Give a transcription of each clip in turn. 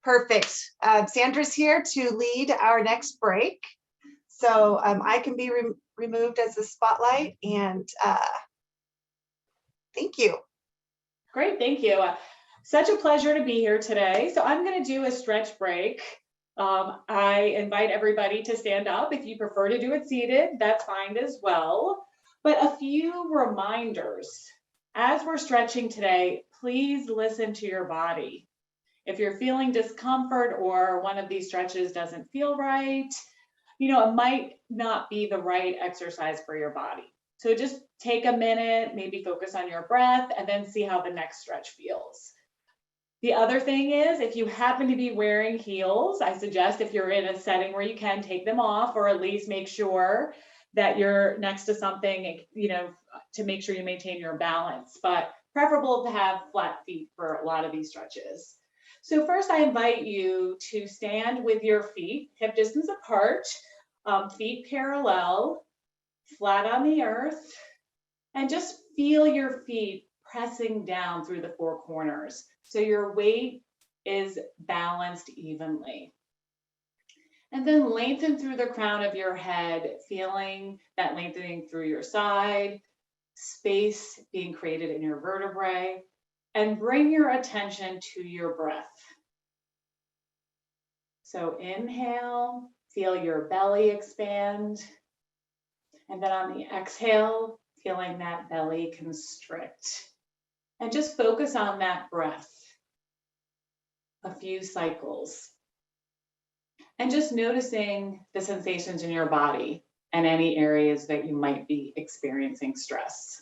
Perfect. Sandra's here to lead our next break. So I can be removed as the spotlight, and thank you. Great, thank you. Such a pleasure to be here today. So I'm going to do a stretch break. I invite everybody to stand up. If you prefer to do it seated, that's fine as well. But a few reminders. As we're stretching today, please listen to your body. If you're feeling discomfort or one of these stretches doesn't feel right, it might not be the right exercise for your body. So just take a minute, maybe focus on your breath, and then see how the next stretch feels. The other thing is, if you happen to be wearing heels, I suggest if you're in a setting where you can, take them off, or at least make sure that you're next to something, to make sure you maintain your balance. But preferable to have flat feet for a lot of these stretches. So first, I invite you to stand with your feet hip distance apart, feet parallel, flat on the earth, and just feel your feet pressing down through the four corners. So your weight is balanced evenly. And then lengthen through the crown of your head, feeling that lengthening through your side, space being created in your vertebrae, and bring your attention to your breath. So inhale, feel your belly expand. And then on the exhale, feeling that belly constrict. And just focus on that breath. A few cycles. And just noticing the sensations in your body and any areas that you might be experiencing stress.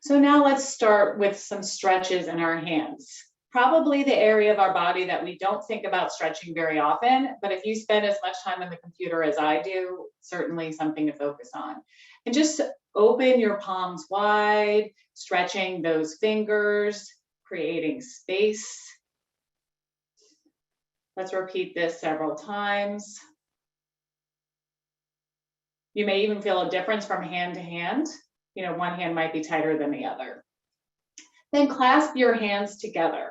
So now let's start with some stretches in our hands. Probably the area of our body that we don't think about stretching very often, but if you spend as much time on the computer as I do, certainly something to focus on. And just open your palms wide, stretching those fingers, creating space. Let's repeat this several times. You may even feel a difference from hand to hand. One hand might be tighter than the other. Then clasp your hands together,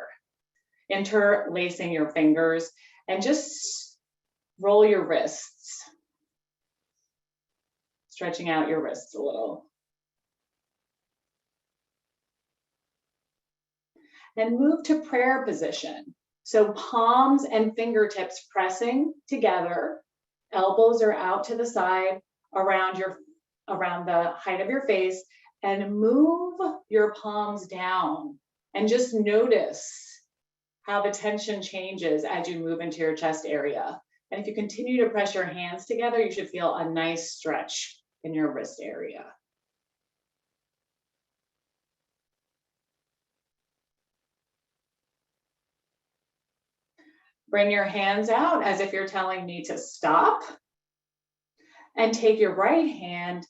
interlacing your fingers, and just roll your wrists, stretching out your wrists a little. Then move to prayer position. So palms and fingertips pressing together, elbows are out to the side around the height of your face, and move your palms down and just notice how the tension changes as you move into your chest area. And if you continue to press your hands together, you should feel a nice stretch in your wrist area. Bring your hands out as if you're telling me to stop. And take your right hand,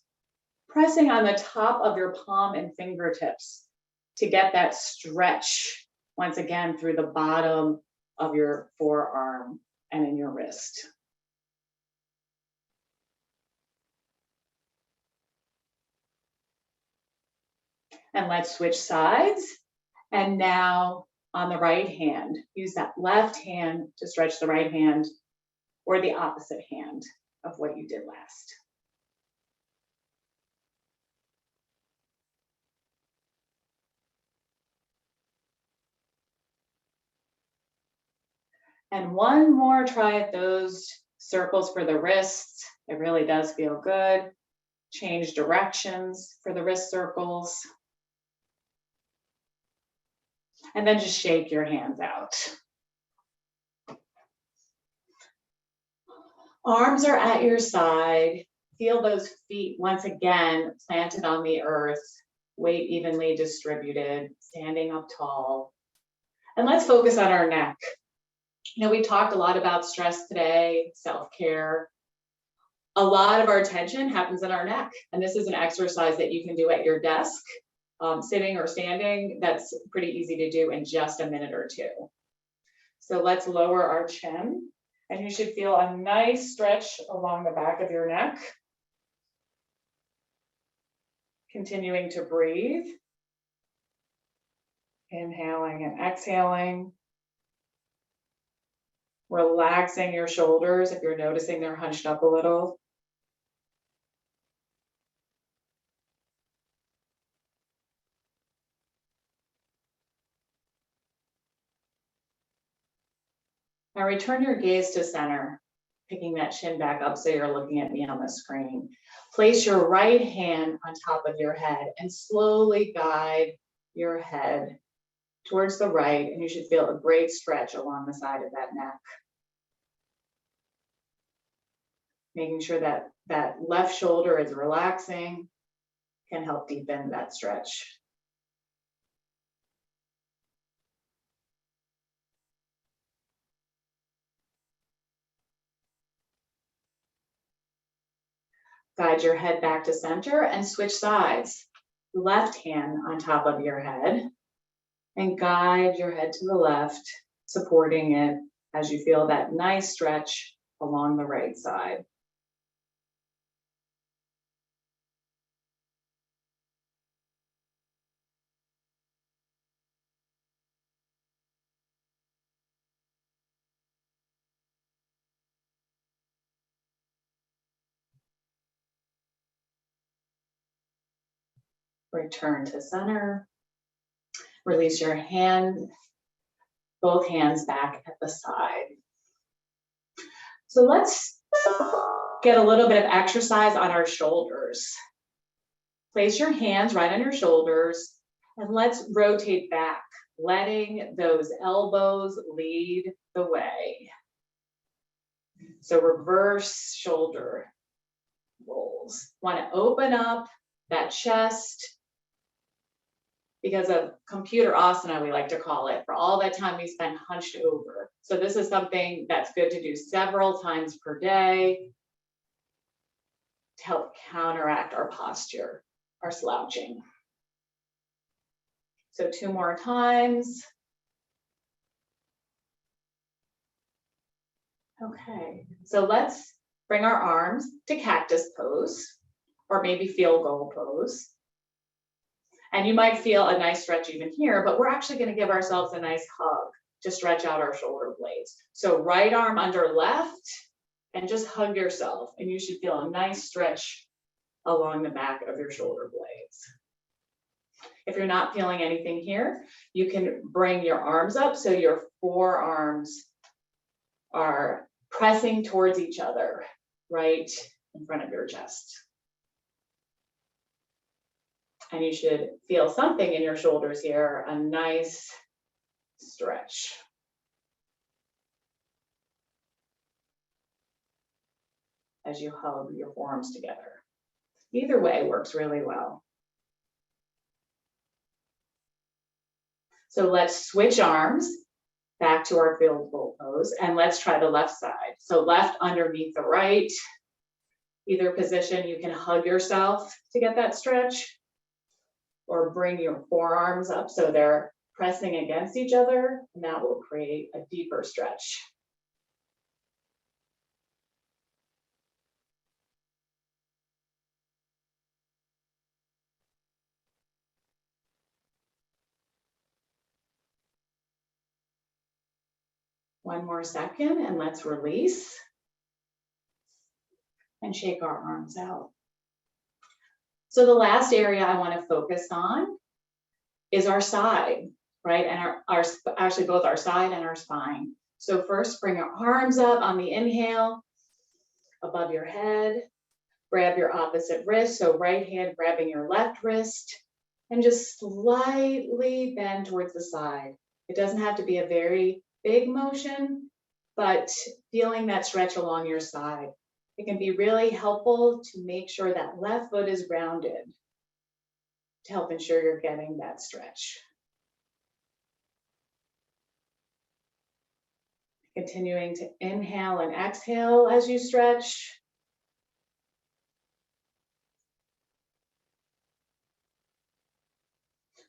pressing on the top of your palm and fingertips to get that stretch once again through the bottom of your forearm and in your wrist. And let's switch sides. And now on the right hand, use that left hand to stretch the right hand, or the opposite hand of what you did last. And one more try at those circles for the wrists. It really does feel good. Change directions for the wrist circles. And then just shake your hands out. Arms are at your side. Feel those feet once again planted on the earth, weight evenly distributed, standing up tall. And let's focus on our neck. We talked a lot about stress today, self-care. A lot of our tension happens in our neck. And this is an exercise that you can do at your desk, sitting or standing. That's pretty easy to do in just a minute or two. So let's lower our chin And you should feel a nice stretch along the back of your neck. Continuing to breathe. Inhaling and exhaling. Relaxing your shoulders if you're noticing they're hunched up a little. Now return your gaze to center, picking that chin back up so you're looking at me on the screen. Place your right hand on top of your head and slowly guide your head towards the right, and you should feel a great stretch along the side of that neck. Making sure that that left shoulder is relaxing can help deepen that stretch. Guide your head back to center and switch sides. Left hand on top of your head and guide your head to the left, supporting it as you feel that nice stretch along the right side. Return to center. Release your hand, both hands back at the side. So let's get a little bit of exercise on our shoulders. Place your hands right on your shoulders and let's rotate back, letting those elbows lead the way. So reverse shoulder rolls. Want to open up that chest. Because of computer asana, we like to call it, for all that time we spend hunched over. So this is something that's good to do several times per day to help counteract our posture, our slouching. So 2 more times. Okay, so let's bring our arms to cactus pose, or maybe field goal pose. And you might feel a nice stretch even here, but we're actually going to give ourselves a nice hug to stretch out our shoulder blades. So right arm under left and just hug yourself. And you should feel a nice stretch along the back of your shoulder blades. If you're not feeling anything here, you can bring your arms up so your forearms are pressing towards each other right in front of your chest. And you should feel something in your shoulders here, a nice stretch. As you hug your forearms together. Either way works really well. So let's switch arms back to our field goal pose and let's try the left side. So left underneath the right. Either position, you can hug yourself to get that stretch, or bring your forearms up so they're pressing against each other, and that will create a deeper stretch. One more second, and let's release and shake our arms out. So the last area I want to focus on is our side, right? And our actually both our side and our spine. So first, bring your arms up on the inhale, above your head. Grab your opposite wrist, so right hand grabbing your left wrist, and just slightly bend towards the side. It doesn't have to be a very big motion, but feeling that stretch along your side. It can be really helpful to make sure that left foot is grounded to help ensure you're getting that stretch. Continuing to inhale and exhale as you stretch.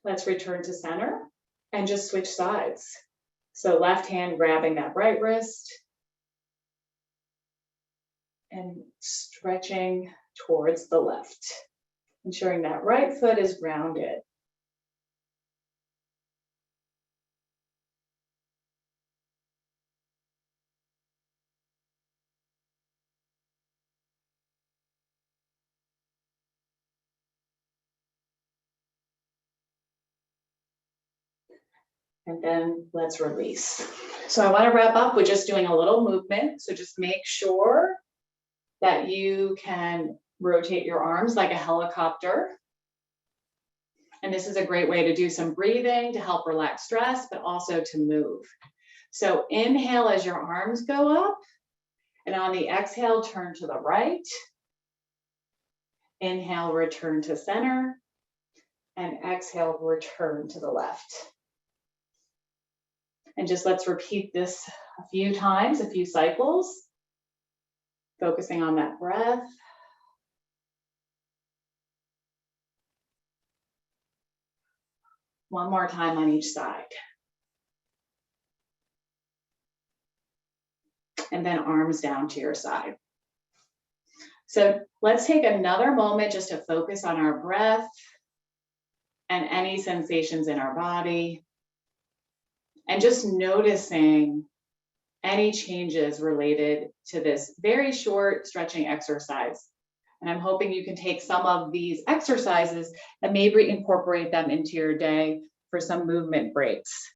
Let's return to center and just switch sides. So left hand grabbing that right wrist, and stretching towards the left, ensuring that right foot is grounded. And then let's release. So I want to wrap up with just doing a little movement. So just make sure that you can rotate your arms like a helicopter. And this is a great way to do some breathing to help relax stress, but also to move. So inhale as your arms go up, and on the exhale, turn to the right. Inhale, return to center, and exhale, return to the left. And just let's repeat this a few times, a few cycles, focusing on that breath. One more time on each side. And then arms down to your side. So let's take another moment just to focus on our breath and any sensations in our body. And just noticing any changes related to this very short stretching exercise. And I'm hoping you can take some of these exercises and maybe incorporate them into your day for some movement breaks.